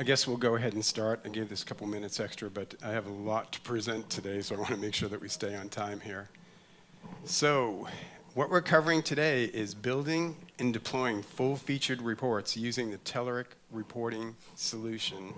I guess we'll go ahead and start. I gave this a couple minutes extra, but I have a lot to present today, so I want to make sure that we stay on time here. So, what we're covering today is building and deploying full-featured reports using the Telerik reporting solution.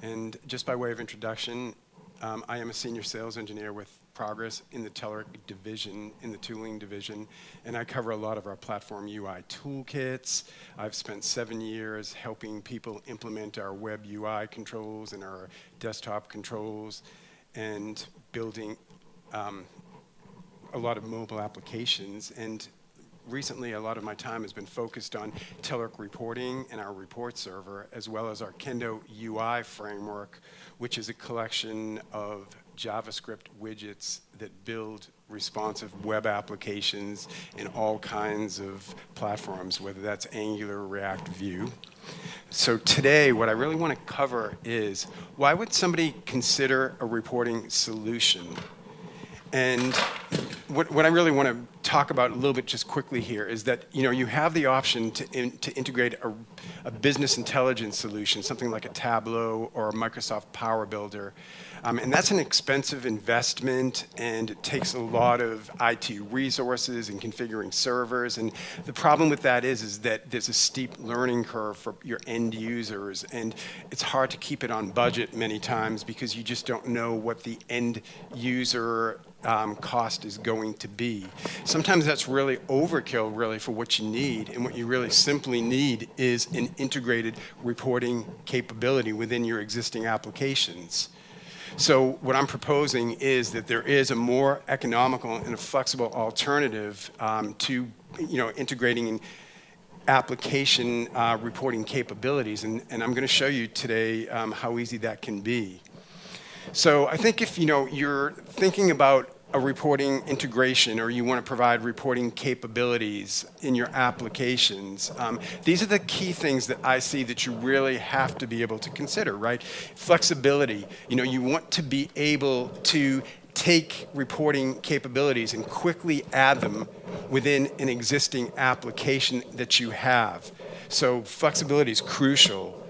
And just by way of introduction, I am a senior sales engineer with Progress in the Telerik division, in the tooling division, and I cover a lot of our platform UI toolkits. I've spent 7 years helping people implement our web UI controls and our desktop controls and building a lot of mobile applications. And recently, a lot of my time has been focused on Telerik reporting and our report server, as well as our Kendo UI framework, which is a collection of JavaScript widgets that build responsive web applications in all kinds of platforms, whether that's Angular, React, Vue. So today, what I really want to cover is, why would somebody consider a reporting solution? And what I really want to talk about a little bit just quickly here is that you have the option to integrate a business intelligence solution, something like a Tableau or a Microsoft Power Builder. And that's an expensive investment, and it takes a lot of IT resources and configuring servers. And the problem with that is that there's a steep learning curve for your end users, and it's hard to keep it on budget many times because you just don't know what the end user cost is going to be. Sometimes that's really overkill, really, for what you need, and what you really simply need is an integrated reporting capability within your existing applications. So what I'm proposing is that there is a more economical and a flexible alternative to integrating application reporting capabilities, and I'm going to show you today how easy that can be. So I think if you're thinking about a reporting integration, or you want to provide reporting capabilities in your applications, these are the key things that I see that you really have to be able to consider, right? Flexibility. You want to be able to take reporting capabilities and quickly add them within an existing application that you have. So flexibility is crucial.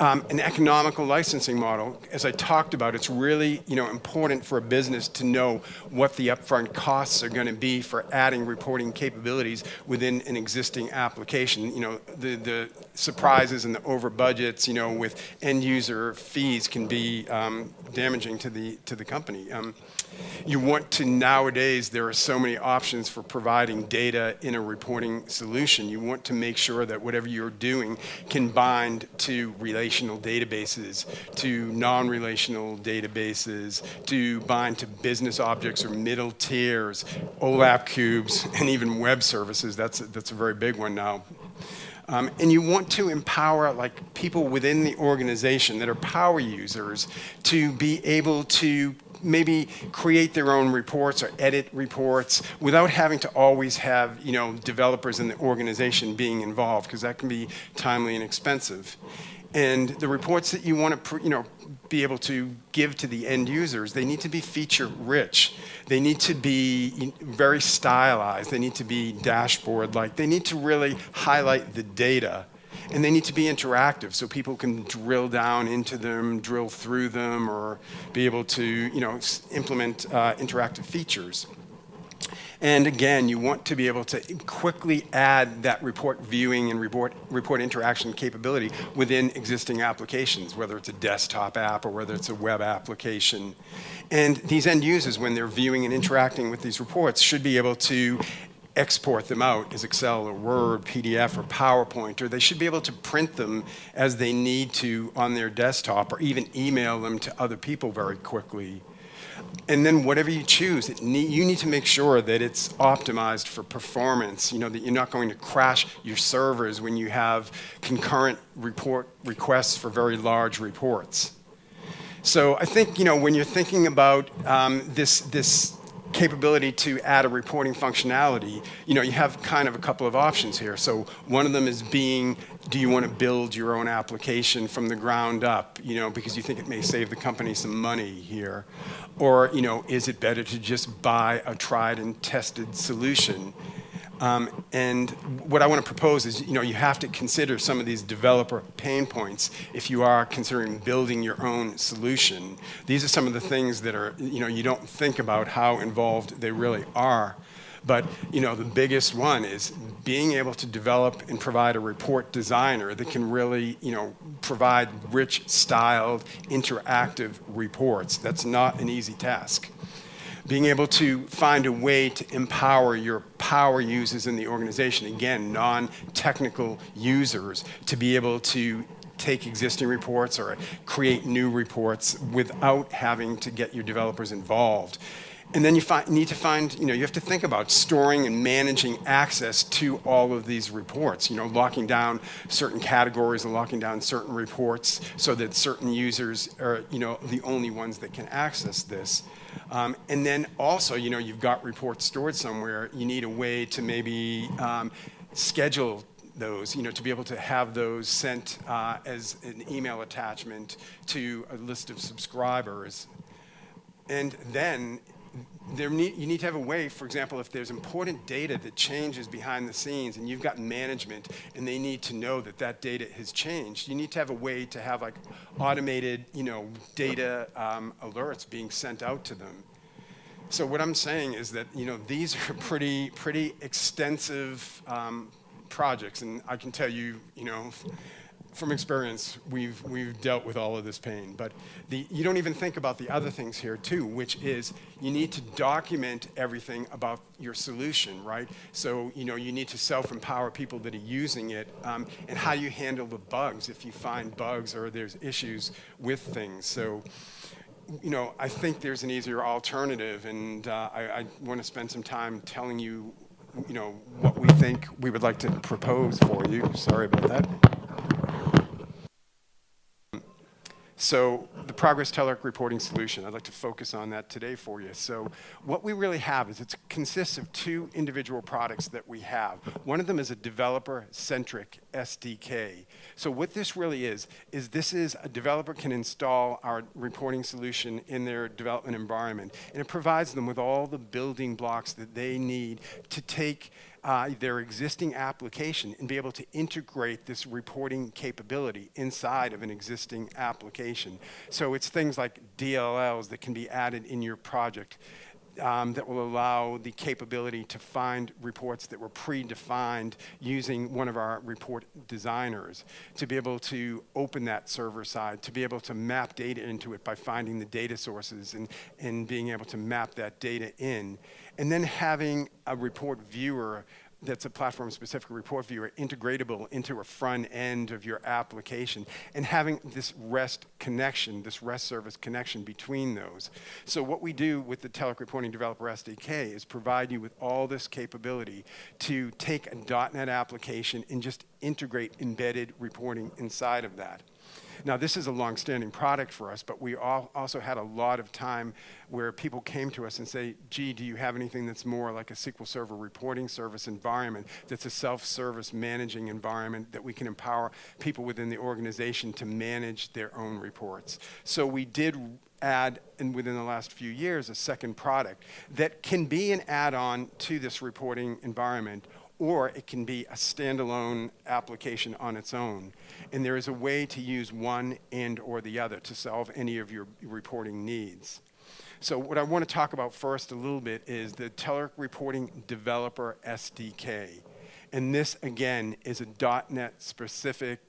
An economical licensing model, as I talked about, it's really important for a business to know what the upfront costs are going to be for adding reporting capabilities within an existing application. The surprises and the over budgets, with end user fees can be damaging to the company. You want to, nowadays, there are so many options for providing data in a reporting solution. You want to make sure that whatever you're doing can bind to relational databases, to non-relational databases, to bind to business objects or middle tiers, OLAP cubes, and even web services. That's a very big one now. And you want to empower people within the organization that are power users to be able to maybe create their own reports or edit reports without having to always have developers in the organization being involved, because that can be timely and expensive. And the reports that you want to be able to give to the end users, they need to be feature rich. They need to be very stylized. They need to be dashboard-like. They need to really highlight the data. And they need to be interactive, so people can drill down into them, drill through them, or be able to implement interactive features. And again, you want to be able to quickly add that report viewing and report interaction capability within existing applications, whether it's a desktop app or whether it's a web application. And these end users, when they're viewing and interacting with these reports, should be able to export them out as Excel or Word, PDF or PowerPoint, or they should be able to print them as they need to on their desktop, or even email them to other people very quickly. And then whatever you choose, you need to make sure that it's optimized for performance, that you're not going to crash your servers when you have concurrent report requests for very large reports. So I think, when you're thinking about this capability to add a reporting functionality, you have kind of a couple of options here. So one of them is do you want to build your own application from the ground up, because you think it may save the company some money here? Or, is it better to just buy a tried and tested solution? And what I want to propose is, you have to consider some of these developer pain points if you are considering building your own solution. These are some of the things that are, you don't think about how involved they really are. But, the biggest one is being able to develop and provide a report designer that can really, provide rich, styled, interactive reports. That's not an easy task. Being able to find a way to empower your power users in the organization, again, non-technical users, to be able to take existing reports or create new reports without having to get your developers involved. And then you need to find, you have to think about storing and managing access to all of these reports, locking down certain categories and locking down certain reports so that certain users are, the only ones that can access this. And then also, you've got reports stored somewhere. You need a way to maybe schedule those, to be able to have those sent as an email attachment to a list of subscribers. And then you need to have a way, for example, if there's important data that changes behind the scenes and you've got management and they need to know that that data has changed, you need to have a way to have like automated, data alerts being sent out to them. So what I'm saying is that, these are pretty extensive projects, and I can tell you, from experience, we've dealt with all of this pain. But you don't even think about the other things here too, which is you need to document everything about your solution, right? So you need to self-empower people that are using it, and how you handle the bugs if you find bugs or there's issues with things. So I think there's an easier alternative, and I want to spend some time telling you, what we think we would like to propose for you. Sorry about that. So the Progress Telerik reporting solution, I'd like to focus on that today for you. So what we really have is it consists of two individual products that we have. One of them is a developer-centric SDK. So what this really is this is a developer can install our reporting solution in their development environment, and it provides them with all the building blocks that they need to take their existing application and be able to integrate this reporting capability inside of an existing application. So it's things like DLLs that can be added in your project that will allow the capability to find reports that were predefined using one of our report designers, to be able to open that server side, to be able to map data into it by finding the data sources and being able to map that data in. And then having a report viewer that's a platform-specific report viewer integratable into a front end of your application, and having this REST connection, this REST service connection between those. So what we do with the Telerik Reporting Developer SDK is provide you with all this capability to take a .NET application and just integrate embedded reporting inside of that. Now, this is a long-standing product for us, but we also had a lot of time where people came to us and say, gee, do you have anything that's more like a SQL Server reporting service environment that's a self-service managing environment that we can empower people within the organization to manage their own reports? So we did add, and within the last few years, a second product that can be an add-on to this reporting environment, or it can be a standalone application on its own. And there is a way to use one and or the other to solve any of your reporting needs. So what I want to talk about first a little bit is the Telerik Reporting Developer SDK. And this, again, is a .NET specific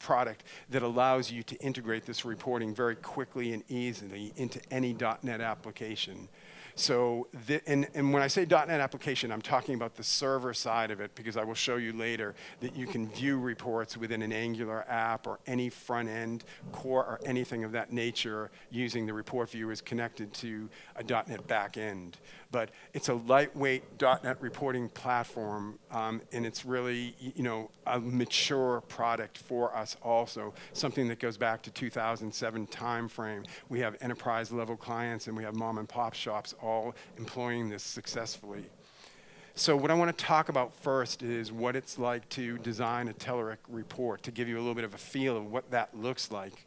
product that allows you to integrate this reporting very quickly and easily into any .NET application. So, and when I say .NET application, I'm talking about the server side of it, because I will show you later that you can view reports within an Angular app or any front-end core or anything of that nature using the report viewers connected to a .NET backend. But it's a lightweight .NET reporting platform, and it's really, a mature product for us also, something that goes back to 2007 timeframe. We have enterprise-level clients and we have mom-and-pop shops all employing this successfully. So what I want to talk about first is what it's like to design a Telerik report, to give you a little bit of a feel of what that looks like.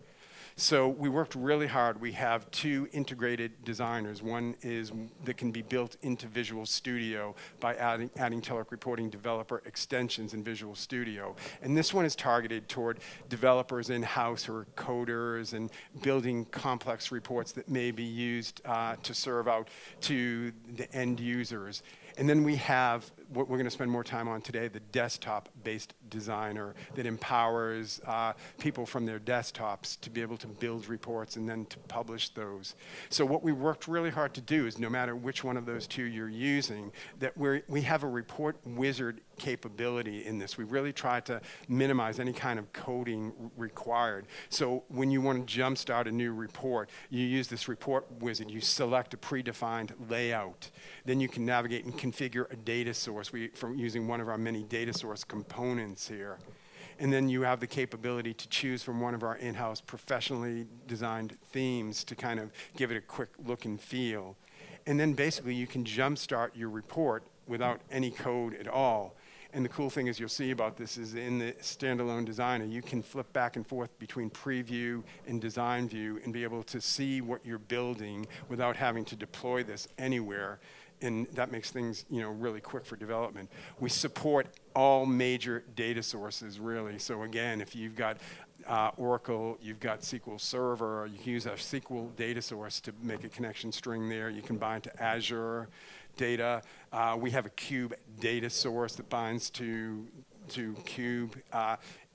So we worked really hard. We have two integrated designers. One is that can be built into Visual Studio by adding Telerik reporting developer extensions in Visual Studio. And this one is targeted toward developers in-house who are coders and building complex reports that may be used to serve out to the end users. And then we have what we're going to spend more time on today, the desktop-based designer that empowers people from their desktops to be able to build reports and then to publish those. So what we worked really hard to do is no matter which one of those two you're using, that we have a report wizard capability in this. We really try to minimize any kind of coding required. So when you want to jumpstart a new report, you use this report wizard. You select a predefined layout. Then you can navigate and configure a data source from using one of our many data source components here. And then you have the capability to choose from one of our in-house professionally designed themes to kind of give it a quick look and feel. And then basically you can jumpstart your report without any code at all. And the cool thing is you'll see about this is in the standalone designer, you can flip back and forth between preview and design view and be able to see what you're building without having to deploy this anywhere. And that makes things, really quick for development. We support all major data sources, really. So again, if you've got Oracle, you've got SQL Server, you can use a SQL data source to make a connection string there. You can bind to Azure data. We have a Cube data source that binds to Cube.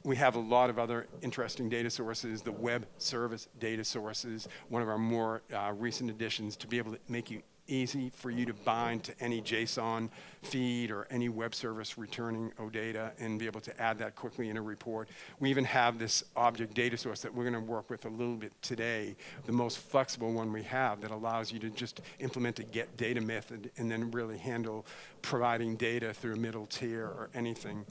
We have a lot of other interesting data sources, the web service data sources, one of our more recent additions to be able to make you easy for you to bind to any JSON feed or any web service returning OData and be able to add that quickly in a report. We even have this object data source that we're going to work with a little bit today, the most flexible one we have that allows you to just implement a get data method and then really handle providing data through a middle tier or anything.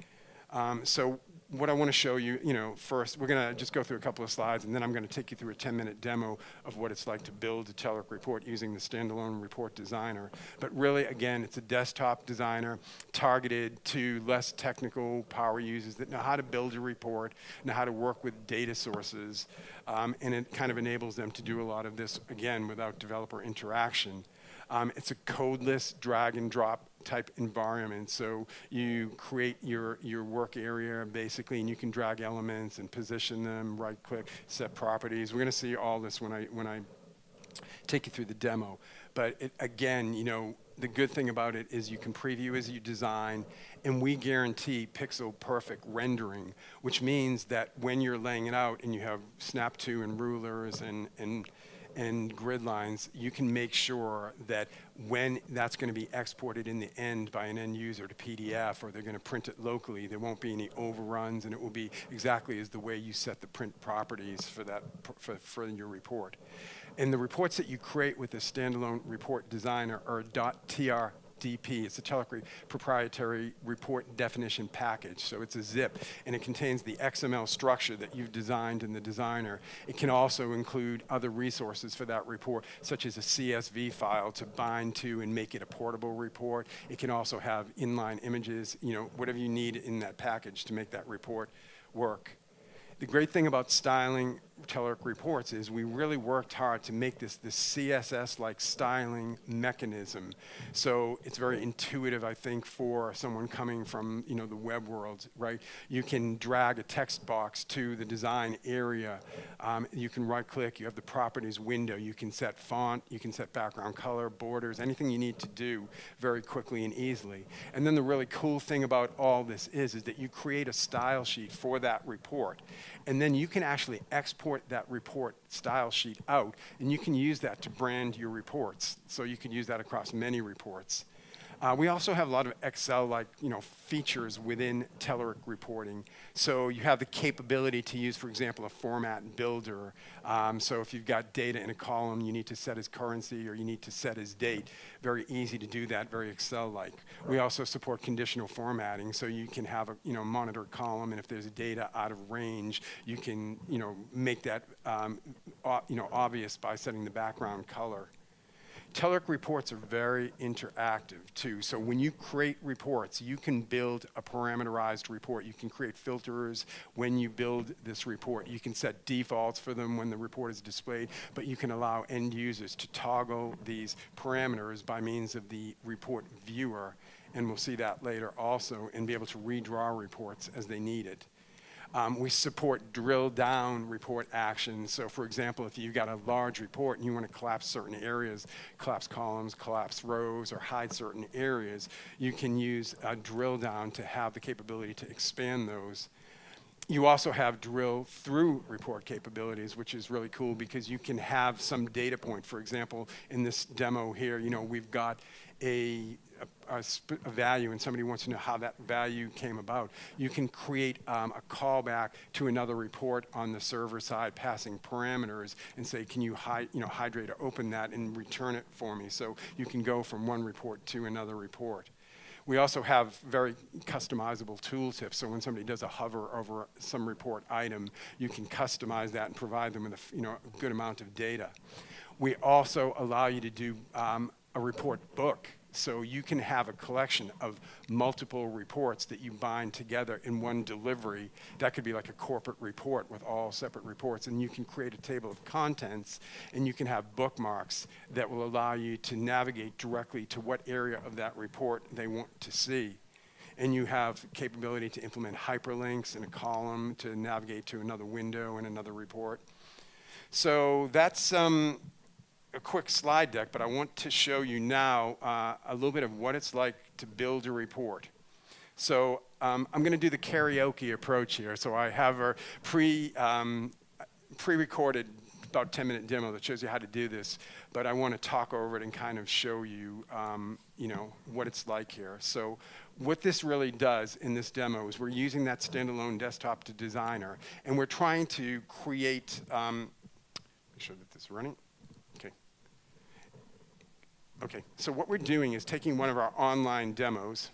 So what I want to show you, first, we're going to just go through a couple of slides, and then I'm going to take you through a 10-minute demo of what it's like to build a Telerik report using the standalone report designer. But really, again, it's a desktop designer targeted to less technical power users that know how to build a report, know how to work with data sources, and it kind of enables them to do a lot of this, again, without developer interaction. It's a codeless drag and drop type environment. So you create your work area basically, and you can drag elements and position them, right click, set properties. We're going to see all this when I take you through the demo. But again, the good thing about it is you can preview as you design, and we guarantee pixel perfect rendering, which means that when you're laying it out and you have snap to and rulers and grid lines, you can make sure that when that's going to be exported in the end by an end user to PDF, or they're going to print it locally, there won't be any overruns, and it will be exactly as the way you set the print properties for that for your report. And the reports that you create with the standalone report designer are .trdp. It's a Telerik proprietary report definition package. So it's a zip, and it contains the XML structure that you've designed in the designer. It can also include other resources for that report, such as a CSV file to bind to and make it a portable report. It can also have inline images, whatever you need in that package to make that report work. The great thing about styling Telerik reports is we really worked hard to make this CSS-like styling mechanism. So it's very intuitive, I think, for someone coming from the web world, right? You can drag a text box to the design area. You can right-click. You have the properties window. You can set font. You can set background color, borders, anything you need to do very quickly and easily. And then the really cool thing about all this is that you create a style sheet for that report. And then you can actually export that report style sheet out, and you can use that to brand your reports. So you can use that across many reports. We also have a lot of Excel-like features within Telerik reporting. So you have the capability to use, for example, a format builder. So if you've got data in a column you need to set as currency or you need to set as date, very easy to do that, very Excel-like. We also support conditional formatting, so you can have a monitored column, and if there's data out of range, you can make that obvious by setting the background color. Telerik reports are very interactive too. So when you create reports, you can build a parameterized report. You can create filters when you build this report. You can set defaults for them when the report is displayed, but you can allow end users to toggle these parameters by means of the report viewer. And we'll see that later also, and be able to redraw reports as they need it. We support drill down report actions. So for example, if you've got a large report and you want to collapse certain areas, collapse columns, collapse rows, or hide certain areas, you can use a drill down to have the capability to expand those. You also have drill through report capabilities, which is really cool because you can have some data point. For example, in this demo here, we've got a value and somebody wants to know how that value came about. You can create a callback to another report on the server side, passing parameters, and say, can you hydrate or open that and return it for me? So you can go from one report to another report. We also have very customizable tooltips. So when somebody does a hover over some report item, you can customize that and provide them with a good amount of data. We also allow you to do a report book. So you can have a collection of multiple reports that you bind together in one delivery. That could be like a corporate report with all separate reports. And you can create a table of contents, and you can have bookmarks that will allow you to navigate directly to what area of that report they want to see. And you have capability to implement hyperlinks in a column to navigate to another window in another report. So that's a quick slide deck, but I want to show you now a little bit of what it's like to build a report. So I'm going to do the karaoke approach here. So I have a pre-recorded about 10-minute demo that shows you how to do this, but I want to talk over it and kind of show you, what it's like here. So what this really does in this demo is we're using that standalone desktop to designer, and we're trying to create. Make sure that this is running. Okay, so what we're doing is taking one of our online demos,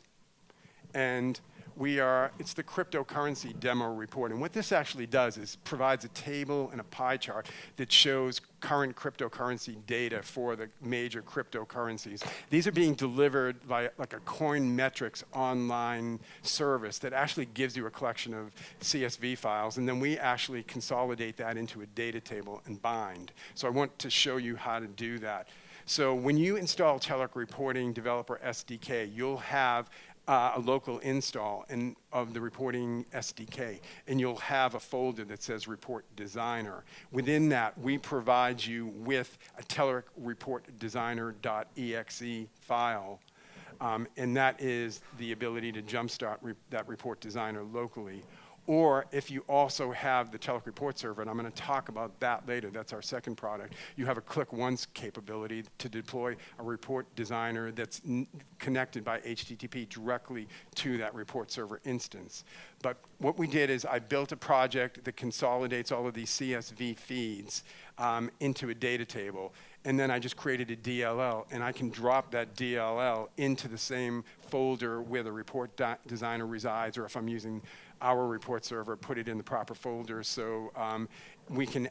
and it's the cryptocurrency demo report. And what this actually does is provides a table and a pie chart that shows current cryptocurrency data for the major cryptocurrencies. These are being delivered by like a Coinmetrics online service that actually gives you a collection of CSV files, and then we actually consolidate that into a data table and bind. So I want to show you how to do that. So when you install Telerik Reporting Developer SDK, you'll have a local install of the reporting SDK, and you'll have a folder that says Report Designer. Within that, we provide you with a Telerik Report Designer.exe file, and that is the ability to jumpstart that Report Designer locally. Or if you also have the Telerik report server, and I'm going to talk about that later, that's our second product, you have a click once capability to deploy a report designer that's connected by HTTP directly to that report server instance. But what we did is I built a project that consolidates all of these CSV feeds into a data table. And then I just created a DLL, and I can drop that DLL into the same folder where the report designer resides, or if I'm using our report server, put it in the proper folder. So we can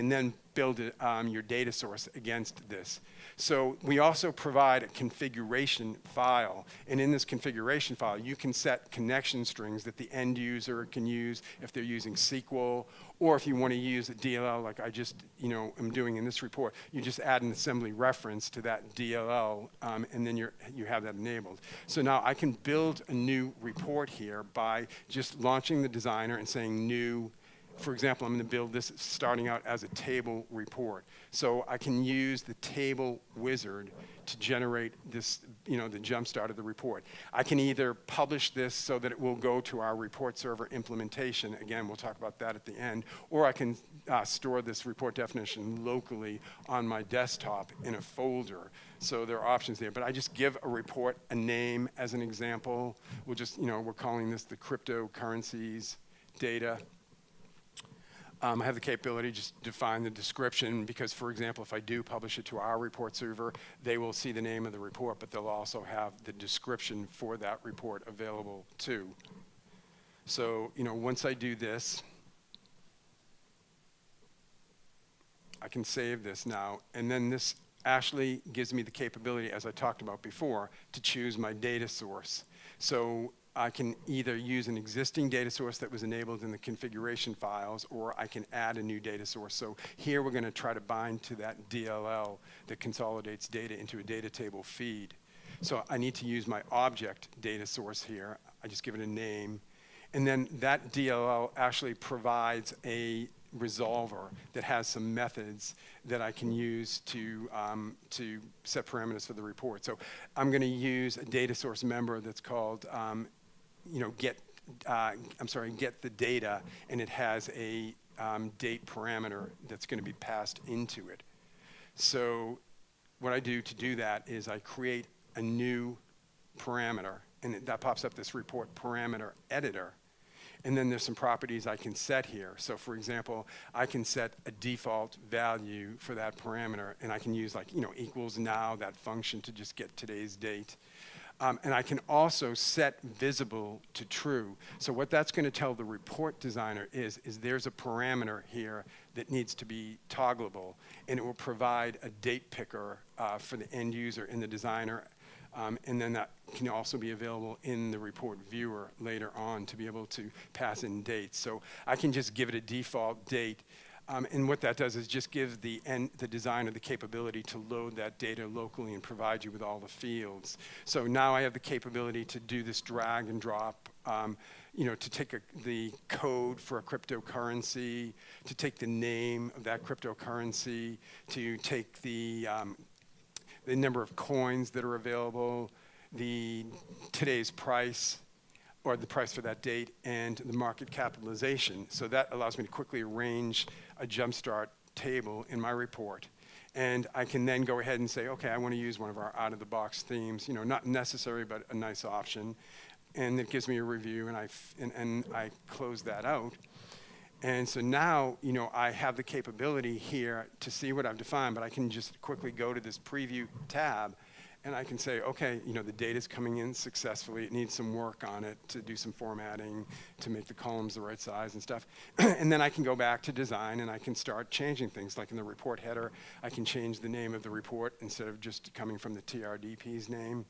then build your data source against this. So we also provide a configuration file. And in this configuration file, you can set connection strings that the end user can use if they're using SQL, or if you want to use a DLL like I just am doing in this report, you just add an assembly reference to that DLL, and then you have that enabled. So now I can build a new report here by just launching the designer and saying new. For example, I'm going to build this starting out as a table report. So I can use the table wizard to generate this, the jump start of the report. I can either publish this so that it will go to our report server implementation. Again, we'll talk about that at the end. Or I can store this report definition locally on my desktop in a folder. So there are options there. But I just give a report a name as an example. We'll just, we're calling this the cryptocurrencies data. I have the capability to just define the description because, for example, if I do publish it to our report server, they will see the name of the report, but they'll also have the description for that report available too. So, once I do this, I can save this now, and then this actually gives me the capability, as I talked about before, to choose my data source. So I can either use an existing data source that was enabled in the configuration files, or I can add a new data source. So here we're going to try to bind to that DLL that consolidates data into a data table feed. So I need to use my object data source here. I just give it a name. And then that DLL actually provides a resolver that has some methods that I can use to set parameters for the report. So I'm going to use a data source member that's called get the data, and it has a date parameter that's going to be passed into it. So what I do to do that is I create a new parameter, and that pops up this report parameter editor. And then there's some properties I can set here. So for example, I can set a default value for that parameter, and I can use equals now, that function, to just get today's date. And I can also set visible to true. So what that's going to tell the report designer is there's a parameter here that needs to be toggleable, and it will provide a date picker for the end user and the designer. And then that can also be available in the report viewer later on to be able to pass in dates. So I can just give it a default date. And what that does is just give the designer the capability to load that data locally and provide you with all the fields. So now I have the capability to do this drag and drop, to take the code for a cryptocurrency, to take the name of that cryptocurrency, to take the number of coins that are available, today's price, or the price for that date, and the market capitalization. So that allows me to quickly arrange a jumpstart table in my report. And I can then go ahead and say, okay, I want to use one of our out-of-the-box themes, not necessary, but a nice option. And it gives me a review, and I close that out. And so now, I have the capability here to see what I've defined, but I can just quickly go to this preview tab, and I can say, okay, the data's coming in successfully. It needs some work on it to do some formatting, to make the columns the right size and stuff. And then I can go back to design, and I can start changing things. Like in the report header, I can change the name of the report instead of just coming from the TRDP's name.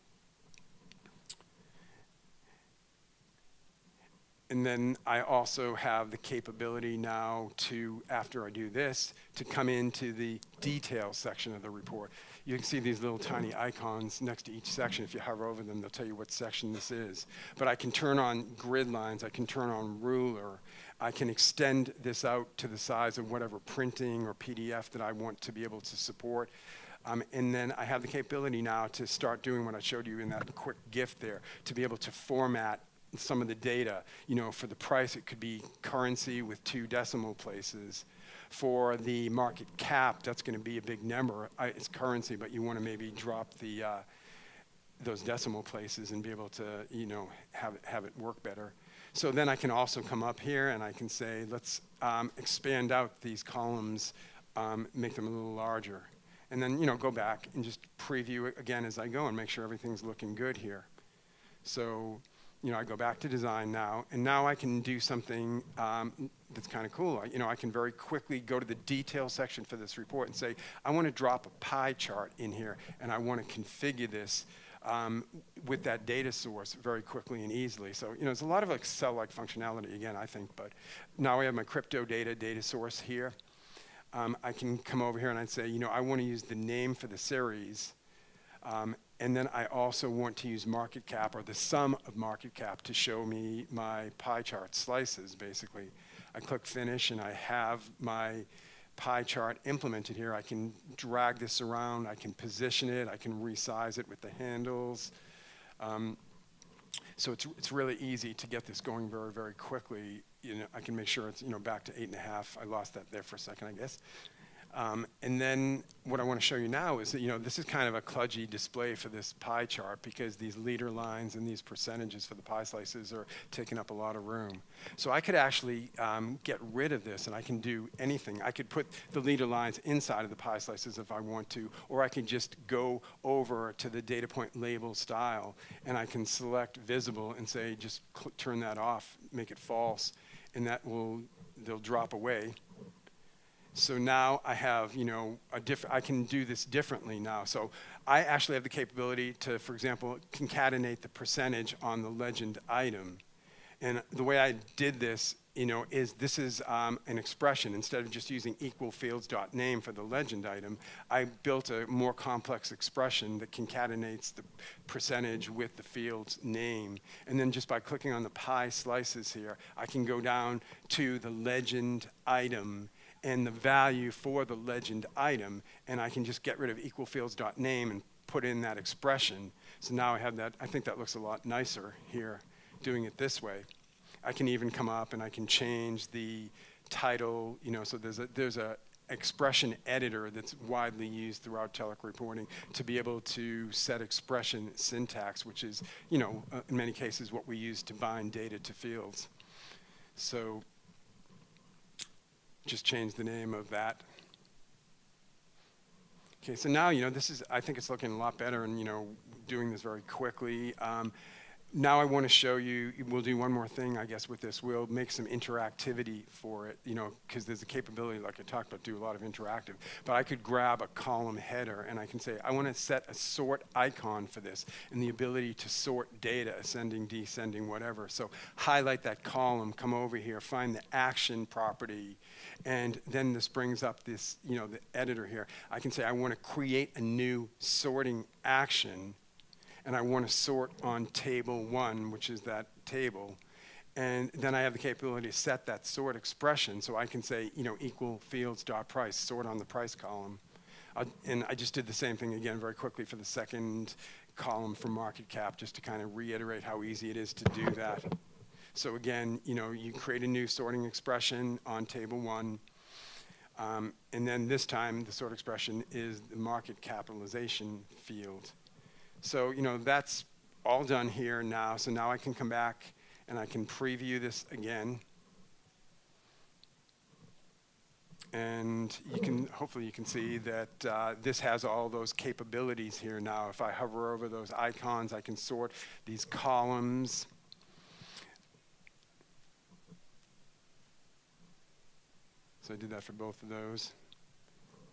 And then I also have the capability now to, after I do this, to come into the details section of the report. You can see these little tiny icons next to each section. If you hover over them, they'll tell you what section this is. But I can turn on grid lines. I can turn on ruler. I can extend this out to the size of whatever printing or PDF that I want to be able to support. And then I have the capability now to start doing what I showed you in that quick GIF there, to be able to format some of the data. For the price, it could be currency with 2 decimal places. For the market cap, that's going to be a big number. It's currency, but you want to maybe drop those decimal places and be able to, have it work better. So then I can also come up here and I can say, let's expand out these columns, make them a little larger. And then, go back and just preview it again as I go and make sure everything's looking good here. So, I go back to design now, and now I can do something that's kind of cool. I can very quickly go to the detail section for this report and say, I want to drop a pie chart in here, and I want to configure this with that data source very quickly and easily. So, there's a lot of Excel-like functionality, again, I think, but now I have my crypto data source here. I can come over here and I'd say, I want to use the name for the series. And then I also want to use market cap, or the sum of market cap, to show me my pie chart slices, basically. I click finish, and I have my pie chart implemented here. I can drag this around. I can position it. I can resize it with the handles. So it's really easy to get this going very, very quickly. I can make sure it's back to 8.5. I lost that there for a second, I guess. And then what I want to show you now is that, this is kind of a kludgy display for this pie chart, because these leader lines and these percentages for the pie slices are taking up a lot of room. So I could actually get rid of this, and I can do anything. I could put the leader lines inside of the pie slices if I want to, or I can just go over to the data point label style, and I can select visible and say, just turn that off, make it false, and they'll drop away. So now I have, I can do this differently now. So I actually have the capability to, for example, concatenate the percentage on the legend item. And the way I did this, is this is an expression. Instead of just using equal fields.name for the legend item, I built a more complex expression that concatenates the percentage with the field's name. And then just by clicking on the pie slices here, I can go down to the legend item and the value for the legend item, and I can just get rid of equal fields.name and put in that expression. So now I have that. I think that looks a lot nicer here, doing it this way. I can even come up and I can change the title, so there's a expression editor that's widely used throughout Telerik reporting to be able to set expression syntax, which is, in many cases what we use to bind data to fields. So just change the name of that. Okay, so now, I think it's looking a lot better, and, doing this very quickly. Now I want to show you, we'll do one more thing, I guess, with this. We'll make some interactivity for it, because there's a capability, like I talked about, do a lot of interactive. But I could grab a column header, and I can say, I want to set a sort icon for this, and the ability to sort data, ascending, descending, whatever. So highlight that column, come over here, find the action property, and then this brings up this, the editor here. I can say, I want to create a new sorting action, and I want to sort on table 1, which is that table. And then I have the capability to set that sort expression. So I can say, equal fields.price, sort on the price column. And I just did the same thing again very quickly for the second column for market cap, just to kind of reiterate how easy it is to do that. So again, you create a new sorting expression on table 1. And then this time, the sort expression is the market capitalization field. So, that's all done here now. So now I can come back and I can preview this again. And hopefully you can see that this has all those capabilities here now. If I hover over those icons, I can sort these columns. So I did that for both of those.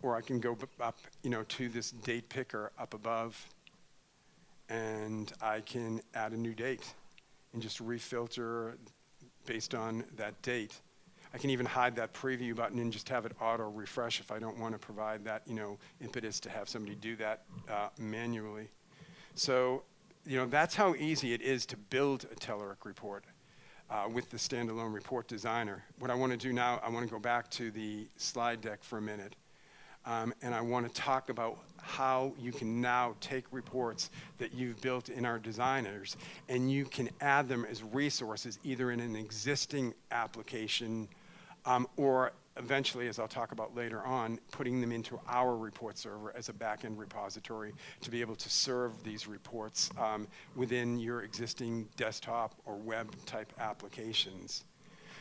Or I can go up, to this date picker up above, and I can add a new date and just refilter based on that date. I can even hide that preview button and just have it auto refresh if I don't want to provide that, impetus to have somebody do that manually. So, that's how easy it is to build a Telerik report with the standalone report designer. What I want to do now, I want to go back to the slide deck for a minute. And I want to talk about how you can now take reports that you've built in our designers, and you can add them as resources either in an existing application or eventually, as I'll talk about later on, putting them into our report server as a back-end repository to be able to serve these reports within your existing desktop or web type applications.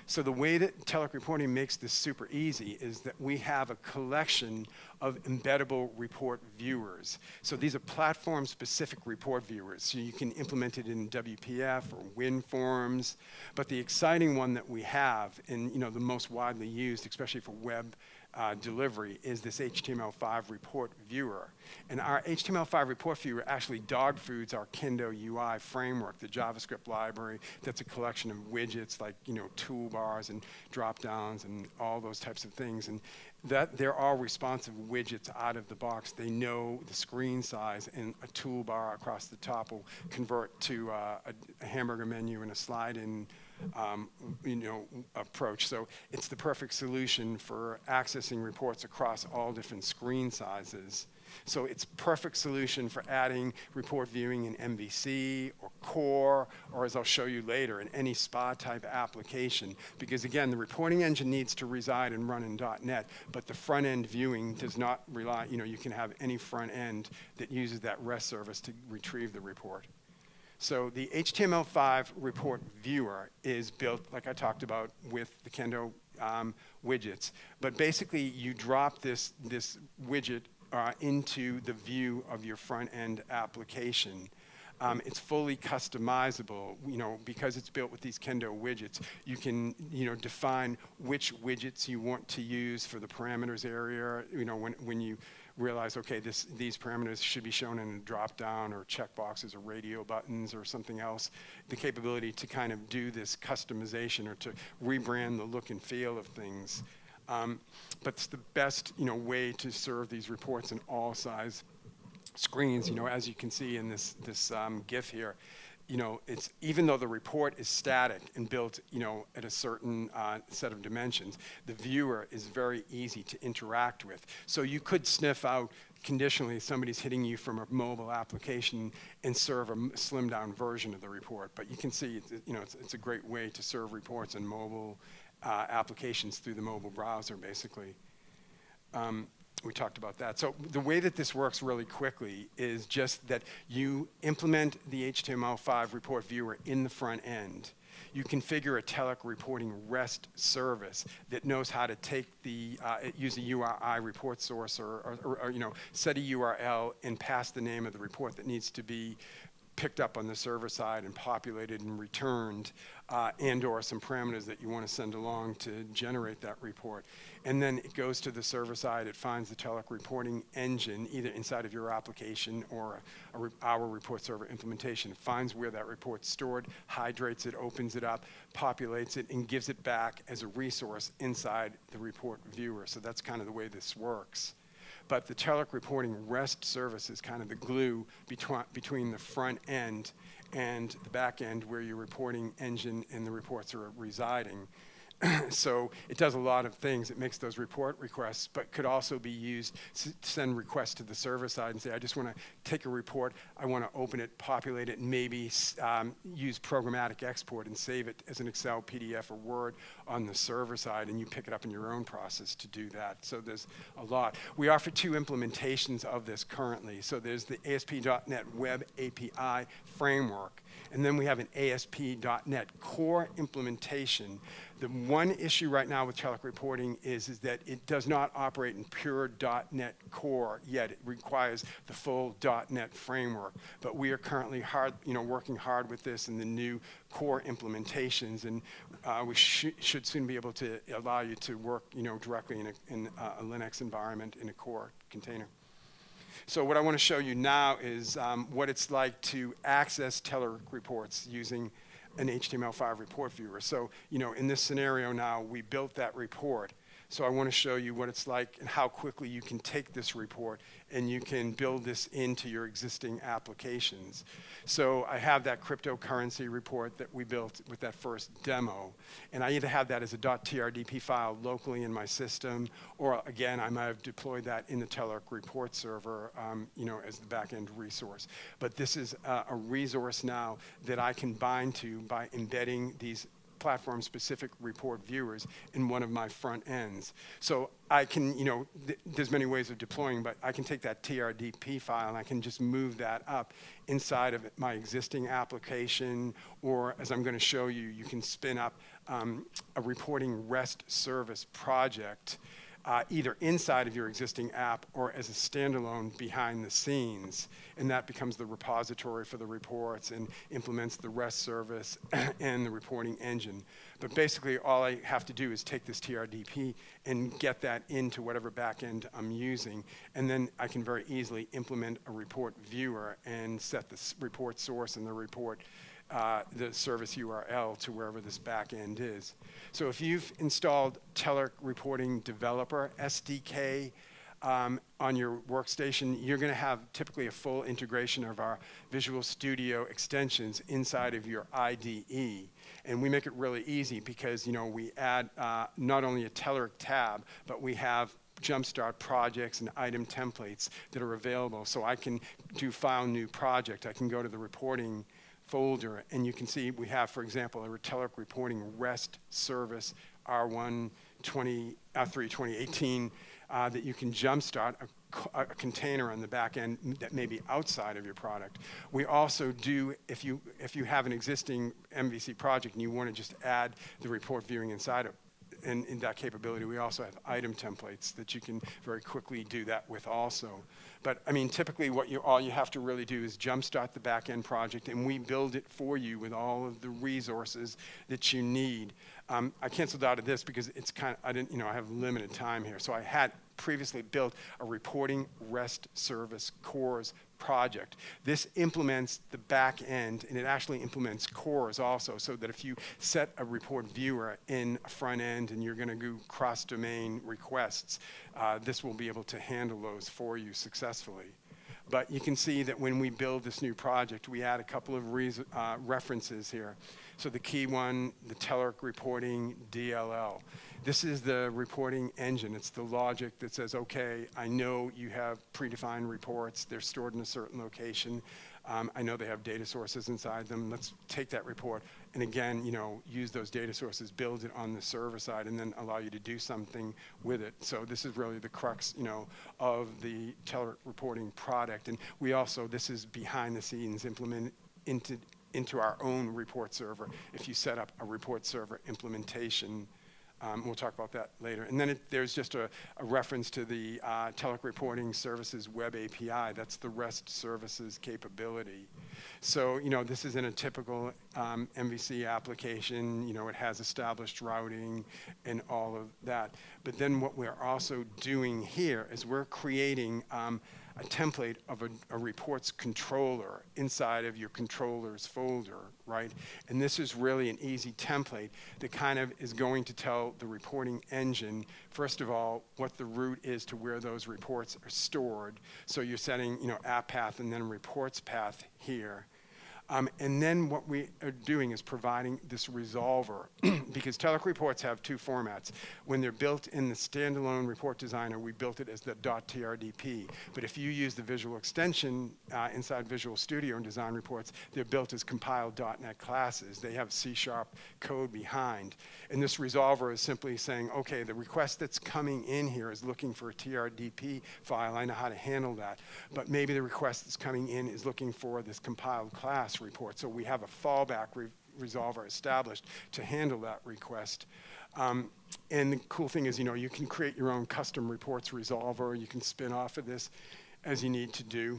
So the way that Telerik reporting makes this super easy is that we have a collection of embeddable report viewers. So these are platform-specific report viewers. So you can implement it in WPF or WinForms. But the exciting one that we have, and the most widely used, especially for web delivery, is this HTML5 report viewer. And our HTML5 report viewer actually dog foods our Kendo UI framework, the JavaScript library that's a collection of widgets like toolbars and drop downs and all those types of things. And that they're all responsive widgets out of the box. They know the screen size, and a toolbar across the top will convert to a hamburger menu and a slide-in approach. So it's the perfect solution for accessing reports across all different screen sizes. So it's perfect solution for adding report viewing in MVC or Core, or as I'll show you later, in any SPA type application. Because again, the reporting engine needs to reside and run in .NET, but the front end viewing does not rely, you can have any front end that uses that REST service to retrieve the report. So the HTML5 report viewer is built, like I talked about, with the Kendo widgets. But basically, you drop this widget into the view of your front-end application. It's fully customizable, because it's built with these Kendo widgets. You can, define which widgets you want to use for the parameters area, when you realize, okay, these parameters should be shown in a drop-down or checkboxes or radio buttons or something else. The capability to kind of do this customization or to rebrand the look and feel of things. But it's the best, way to serve these reports in all size screens. As you can see in this GIF here, it's, even though the report is static and built, at a certain set of dimensions, the viewer is very easy to interact with. So you could sniff out conditionally somebody's hitting you from a mobile application and serve a slimmed down version of the report. But you can see, it's a great way to serve reports in mobile applications through the mobile browser, basically. We talked about that. So the way that this works really quickly is just that you implement the HTML5 report viewer in the front end. You configure a Telerik reporting REST service that knows how to take use a URI report source or set a URL and pass the name of the report that needs to be picked up on the server side and populated and returned, and or some parameters that you want to send along to generate that report. And then it goes to the server side, it finds the Telerik reporting engine, either inside of your application or our report server implementation. It finds where that report's stored, hydrates it, opens it up, populates it, and gives it back as a resource inside the report viewer. So that's kind of the way this works. But the Telerik reporting REST service is kind of the glue between the front end and the back end where your reporting engine and the reports are residing. So it does a lot of things. It makes those report requests, but could also be used to send requests to the server side and say, I just want to take a report, I want to open it, populate it, and maybe use programmatic export and save it as an Excel, PDF, or Word on the server side, and you pick it up in your own process to do that. So there's a lot. We offer 2 implementations of this currently. So there's the ASP.NET Web API framework, and then we have an ASP.NET Core implementation. The one issue right now with Telerik reporting is that it does not operate in pure .NET Core yet. It requires the full .NET framework. But we are currently working hard with this in the new core implementations, and we should soon be able to allow you to work directly in a Linux environment in a core container. So what I want to show you now is what it's like to access Telerik reports using an HTML5 report viewer. So, in this scenario now, we built that report. So I want to show you what it's like and how quickly you can take this report and you can build this into your existing applications. So I have that cryptocurrency report that we built with that first demo. And I either have that as a .trdp file locally in my system, or again, I might have deployed that in the Telerik report server, as the back-end resource. But this is a resource now that I can bind to by embedding these platform-specific report viewers in one of my front ends. So I can, there's many ways of deploying, but I can take that TRDP file and I can just move that up inside of my existing application, or as I'm going to show you, you can spin up a reporting REST service project either inside of your existing app or as a standalone behind the scenes. And that becomes the repository for the reports and implements the REST service and the reporting engine. But basically, all I have to do is take this TRDP and get that into whatever backend I'm using. And then I can very easily implement a report viewer and set the report source and the report the service URL to wherever this backend is. So if you've installed Telerik Reporting Developer SDK on your workstation, you're going to have typically a full integration of our Visual Studio extensions inside of your IDE. And we make it really easy because we add not only a Telerik tab, but we have Jumpstart projects and item templates that are available. So I can do File New Project. I can go to the reporting folder, and you can see we have, for example, a Telerik reporting REST service R1 2018 that you can jumpstart a container on the back end that may be outside of your product. We also do, if you have an existing MVC project and you want to just add the report viewing inside and in that capability, we also have item templates that you can very quickly do that with also. But I mean, typically all you have to really do is jumpstart the back-end project, and we build it for you with all of the resources that you need. I canceled out of this because it's I have limited time here. So I had previously built a reporting REST service cores project. This implements the back end, and it actually implements cores also, so that if you set a report viewer in a front end and you're going to do cross-domain requests, this will be able to handle those for you successfully. But you can see that when we build this new project, we add a couple of references here. So the key one, the Telerik reporting DLL. This is the reporting engine. It's the logic that says, okay, I know you have predefined reports. They're stored in a certain location. I know they have data sources inside them. Let's take that report and again, use those data sources, build it on the server side, and then allow you to do something with it. So this is really the crux, of the Telerik reporting product. And we also, this is behind the scenes implemented into our own report server if you set up a report server implementation. We'll talk about that later. And then there's just a reference to the Telerik Reporting Services Web API. That's the REST services capability. So, this is in a typical MVC application. It has established routing and all of that. But then what we're also doing here is we're creating a template of a reports controller inside of your controllers folder, right? And this is really an easy template that kind of is going to tell the reporting engine, first of all, what the route is to where those reports are stored. So you're setting, app path and then reports path here. And then what we are doing is providing this resolver because Telerik reports have two formats. When they're built in the standalone report designer, we built it as the .trdp. But if you use the visual extension inside Visual Studio and design reports, they're built as compiled .NET classes. They have C# code behind. And this resolver is simply saying, okay, the request that's coming in here is looking for a TRDP file. I know how to handle that. But maybe the request that's coming in is looking for this compiled class report. So we have a fallback resolver established to handle that request. And the cool thing is, you can create your own custom reports resolver. You can spin off of this as you need to do.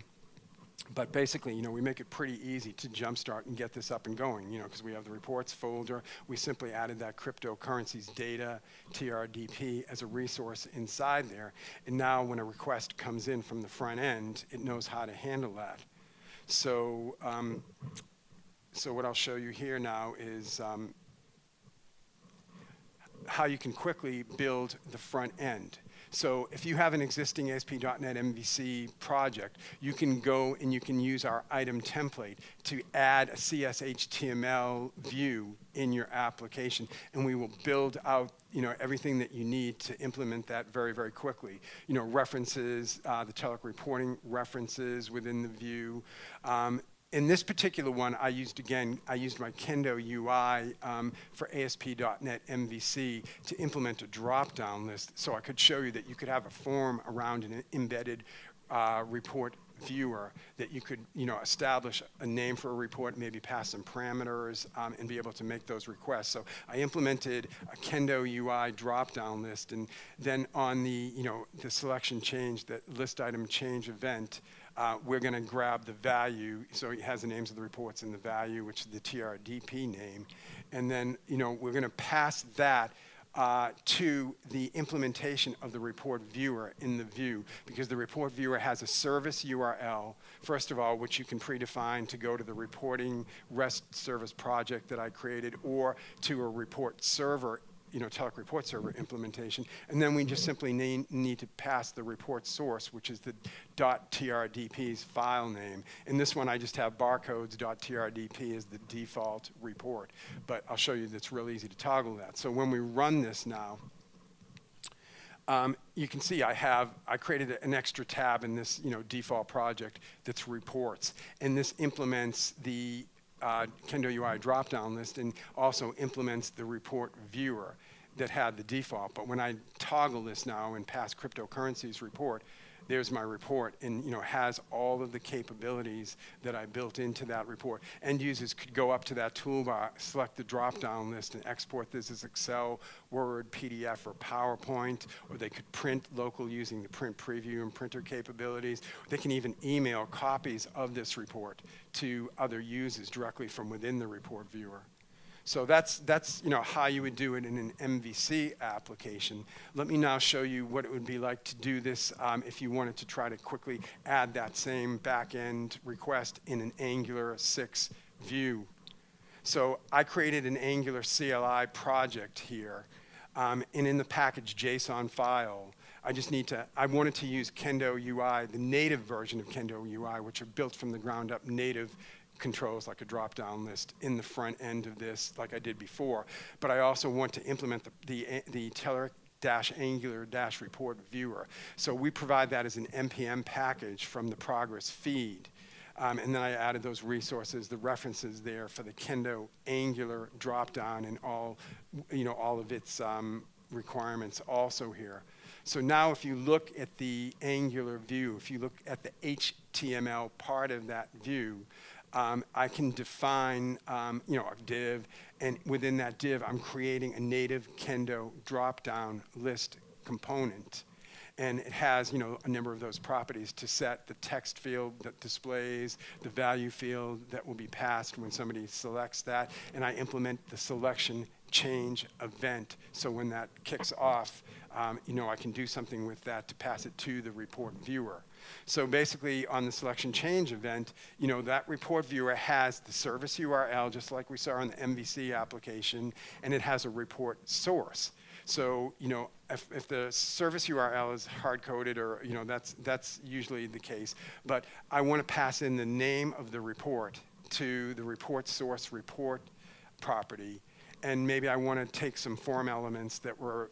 But basically, we make it pretty easy to jumpstart and get this up and going, because we have the reports folder. We simply added that cryptocurrencies data, TRDP, as a resource inside there. And now when a request comes in from the front end, it knows how to handle that. So, so what I'll show you here now is how you can quickly build the front end. So if you have an existing ASP.NET MVC project, you can go and you can use our item template to add a CSHTML view in your application, and we will build out everything that you need to implement that very, very quickly. References, the Telerik reporting references within the view. In this particular one, I used my Kendo UI for ASP.NET MVC to implement a drop-down list so I could show you that you could have a form around an embedded report viewer that you could establish a name for a report, maybe pass some parameters, and be able to make those requests. So I implemented a Kendo UI drop-down list, and then on the the selection change, that list item change event, we're going to grab the value, so it has the names of the reports and the value, which is the TRDP name, and then we're going to pass that to the implementation of the report viewer in the view, because the report viewer has a service URL, first of all, which you can predefine to go to the reporting REST service project that I created, or to a report server, Telerik report server implementation. And then we just simply need to pass the report source, which is the .trdp's file name. In this one, I just have barcodes.trdp as the default report. But I'll show you that's real easy to toggle that. So when we run this now, you can see I created an extra tab in this default project that's reports. And this implements the Kendo UI drop-down list and also implements the report viewer that had the default. But when I toggle this now and pass cryptocurrencies report, there's my report, and has all of the capabilities that I built into that report. End users could go up to that toolbar, select the drop-down list, and export this as Excel, Word, PDF, or PowerPoint, or they could print local using the print preview and printer capabilities. They can even email copies of this report to other users directly from within the report viewer. So that's how you would do it in an MVC application. Let me now show you what it would be like to do this if you wanted to try to quickly add that same back-end request in an Angular 6 view. So I created an Angular CLI project here, and in the package JSON file, I wanted to use Kendo UI, the native version of Kendo UI, which are built from the ground up native controls like a drop-down list in the front end of this like I did before. But I also want to implement the Telerik-Angular-report viewer. So we provide that as an NPM package from the progress feed. And then I added those resources, the references there for the Kendo Angular drop-down and all of its requirements also here. So now if you look at the Angular view, if you look at the HTML part of that view, I can define a div, and within that div, I'm creating a native Kendo drop-down list component. And it has a number of those properties to set the text field that displays, the value field that will be passed when somebody selects that, and I implement the selection change event. So when that kicks off, I can do something with that to pass it to the report viewer. So basically on the selection change event, that report viewer has the service URL, just like we saw in the MVC application, and it has a report source. So, if the service URL is hard-coded or, that's usually the case. But I want to pass in the name of the report to the report source report property. And maybe I want to take some form elements that were,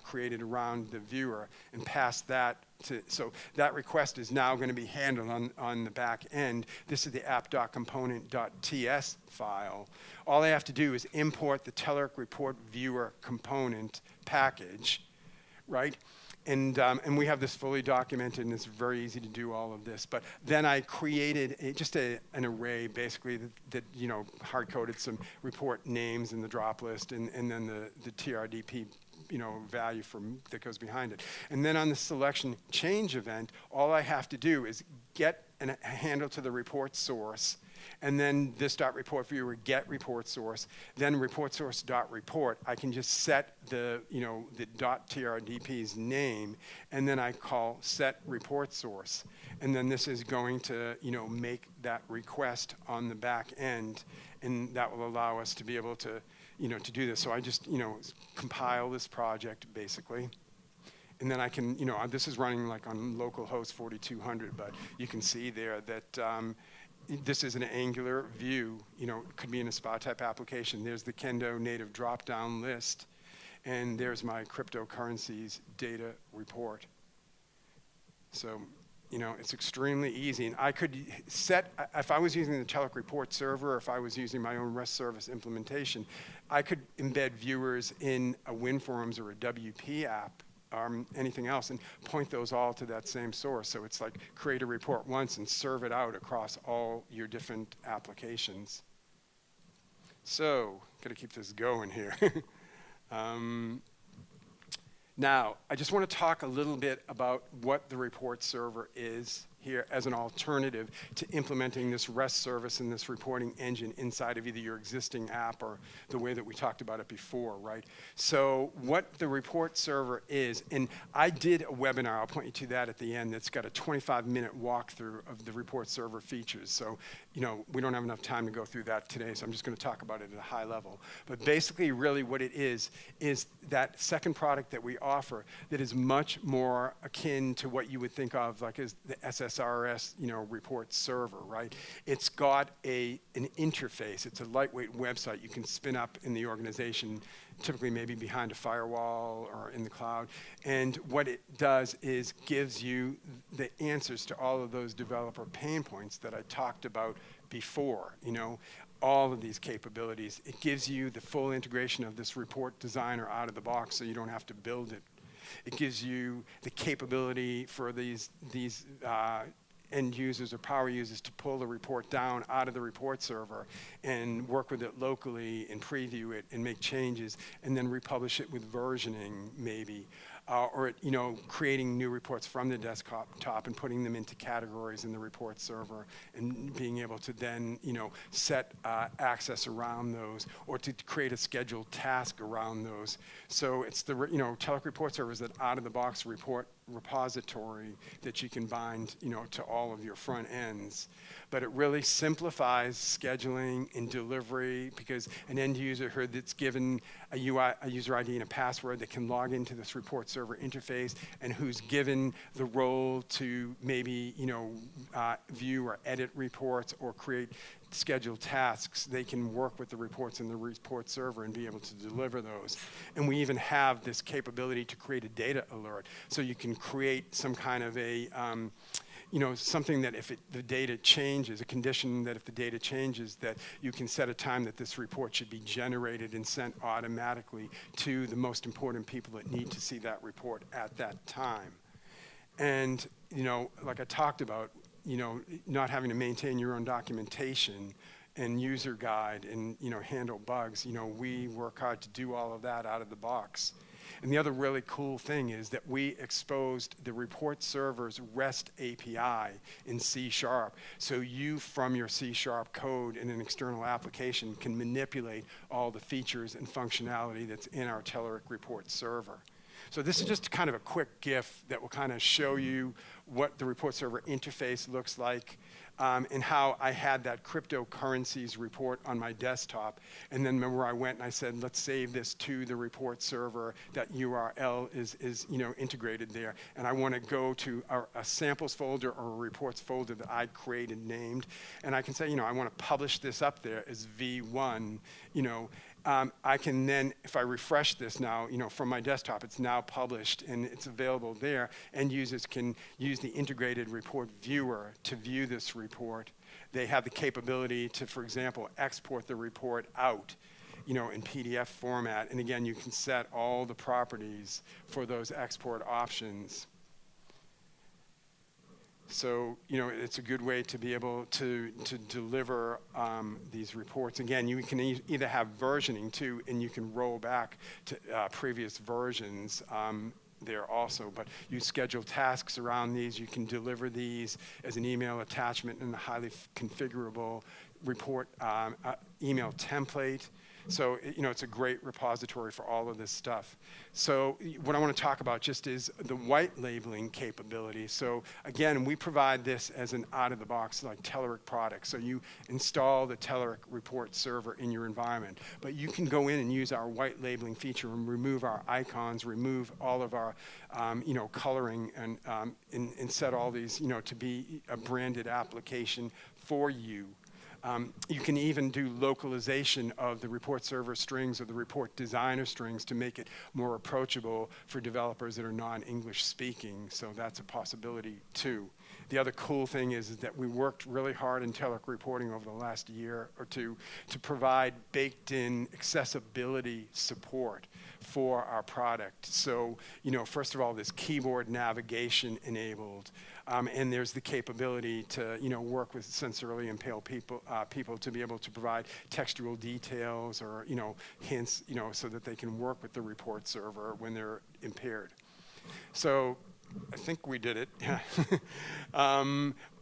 created around the viewer and pass that to, so that request is now going to be handled on the back end. This is the app.component.ts file. All I have to do is import the Telerik report viewer component package, right? And we have this fully documented, and it's very easy to do all of this. But then I created an array, basically, that hard-coded some report names in the drop list, and then the TRDP value that goes behind it. And then on the selection change event, all I have to do is get a handle to the report source, and then this .report viewer get report source, then report source .report. I can just set the .trdp's name, and then I call set report source, and then this is going to make that request on the back end, and that will allow us to be able to to do this. So I just compile this project basically. And then I can, this is running like on localhost 4200, but you can see there that this is an Angular view, it could be in a spa type application. There's the Kendo native drop-down list, and there's my cryptocurrencies data report. So, it's extremely easy. And I could set, if I was using the Telerik report server, or if I was using my own REST service implementation, I could embed viewers in a WinForms or a WP app, anything else, and point those all to that same source. So it's like create a report once and serve it out across all your different applications. So, got to keep this going here. Now, I just want to talk a little bit about what the report server is here as an alternative to implementing this REST service and this reporting engine inside of either your existing app or the way that we talked about it before, right? So what the report server is, and I did a webinar, I'll point you to that at the end, that's got a 25-minute walkthrough of the report server features. So, we don't have enough time to go through that today, so I'm just going to talk about it at a high level. But basically, really what it is that second product that we offer that is much more akin to what you would think of like as the SSRS, report server, right? It's got an interface. It's a lightweight website you can spin up in the organization, typically maybe behind a firewall or in the cloud. And what it does is gives you the answers to all of those developer pain points that I talked about before, all of these capabilities. It gives you the full integration of this report designer out of the box so you don't have to build it. It gives you the capability for these end users or power users to pull the report down out of the report server and work with it locally and preview it and make changes and then republish it with versioning maybe. Or creating new reports from the desktop and putting them into categories in the report server and being able to then set access around those or to create a scheduled task around those. So it's the Telerik report server is that out-of-the-box report repository that you can bind to all of your front ends. But it really simplifies scheduling and delivery because an end user that's given a user ID and a password that can log into this report server interface and who's given the role to maybe view or edit reports or create scheduled tasks, they can work with the reports in the report server and be able to deliver those. And we even have this capability to create a data alert. So you can create some kind of a something that if the data changes, a condition that if the data changes, that you can set a time that this report should be generated and sent automatically to the most important people that need to see that report at that time. And, like I talked about, not having to maintain your own documentation and user guide and, handle bugs, we work hard to do all of that out of the box. And the other really cool thing is that we exposed the report server's REST API in C#. So you, from your C# code in an external application, can manipulate all the features and functionality that's in our Telerik report server. So this is just kind of a quick GIF that will kind of show you what the report server interface looks like. And how I had that cryptocurrencies report on my desktop. And then remember I went and I said, let's save this to the report server. That URL is integrated there. And I want to go to a samples folder or a reports folder that I created named. And I can say, I want to publish this up there as V1, I can then, if I refresh this now, from my desktop, it's now published and it's available there. End users can use the integrated report viewer to view this report. They have the capability to, for example, export the report out, in PDF format. And again, you can set all the properties for those export options. So, it's a good way to be able to deliver these reports. Again, you can either have versioning too, and you can roll back to previous versions there also. But you schedule tasks around these. You can deliver these as an email attachment in a highly configurable report email template. So, it's a great repository for all of this stuff. So what I want to talk about just is the white labeling capability. So again, we provide this as an out-of-the-box like Telerik product. So you install the Telerik report server in your environment. But you can go in and use our white labeling feature and remove our icons, remove all of our coloring and set all these to be a branded application for you. You can even do localization of the report server strings or the report designer strings to make it more approachable for developers that are non-English speaking. So that's a possibility too. The other cool thing is that we worked really hard in Telerik reporting over the last year or two to provide baked-in accessibility support for our product. So, first of all, this keyboard navigation enabled. And there's the capability to, work with sensorily impaired people to be able to provide textual details or, hints, so that they can work with the report server when they're impaired. So I think we did it.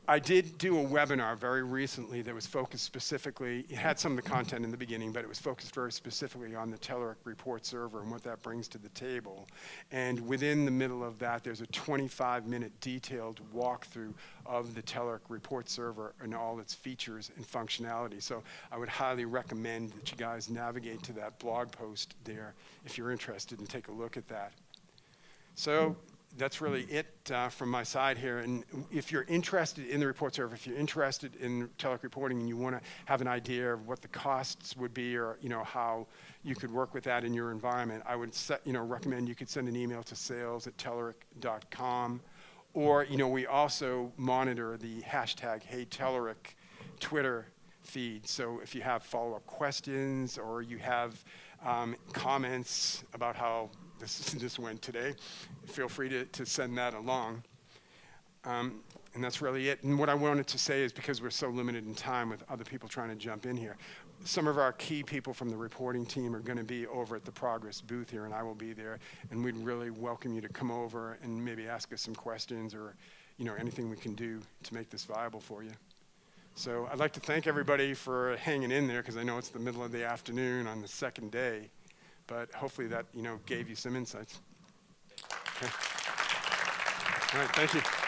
I did do a webinar very recently that was focused specifically, it had some of the content in the beginning, but it was focused very specifically on the Telerik report server and what that brings to the table. And within the middle of that, there's a 25-minute detailed walkthrough of the Telerik report server and all its features and functionality. So I would highly recommend that you guys navigate to that blog post there if you're interested and take a look at that. So that's really it from my side here. And if you're interested in the report server, if you're interested in Telerik reporting and you want to have an idea of what the costs would be or how you could work with that in your environment, I would recommend you could send an email to sales@telerik.com. Or we also monitor the hashtag #HeyTelerik Twitter feed. So if you have follow-up questions or you have comments about how this just went today, feel free to send that along. And that's really it. And what I wanted to say is, because we're so limited in time with other people trying to jump in here, some of our key people from the reporting team are going to be over at the Progress booth here, and I will be there. And we'd really welcome you to come over and maybe ask us some questions, or anything we can do to make this viable for you. So I'd like to thank everybody for hanging in there, because I know it's the middle of the afternoon on the second day, but hopefully that gave you some insights. Okay. All right, thank you.